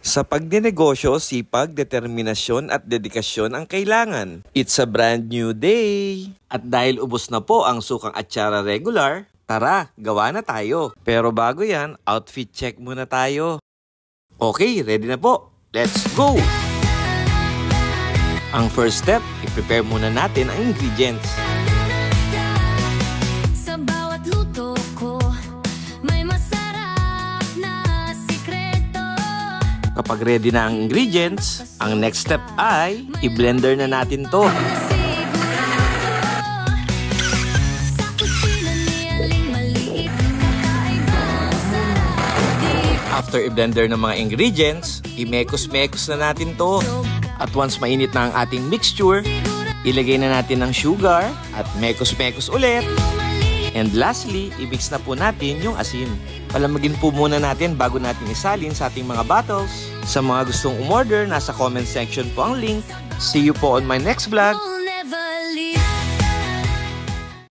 Sa pagdinegosyo, sipag, determinasyon at dedikasyon ang kailangan. It's a brand new day! At dahil ubos na po ang sukang atsara regular, tara, gawa na tayo. Pero bago yan, outfit check muna tayo. Okay, ready na po. Let's go! Ang first step, i-prepare muna natin ang ingredients. Sa bawat luto ko, may masarap na sikreto. Kapag ready na ang ingredients, ang next step ay i-blender na natin to. After i-blender ng mga ingredients, i-mekos-mekos na natin to. At once mainit na ang ating mixture, ilagay na natin ang sugar at mekos-mekos ulit. And lastly, i-mix na po natin yung asin. Palamagin po muna natin bago natin isalin sa ating mga bottles. Sa mga gustong umorder, nasa comment section po ang link. See you po on my next vlog!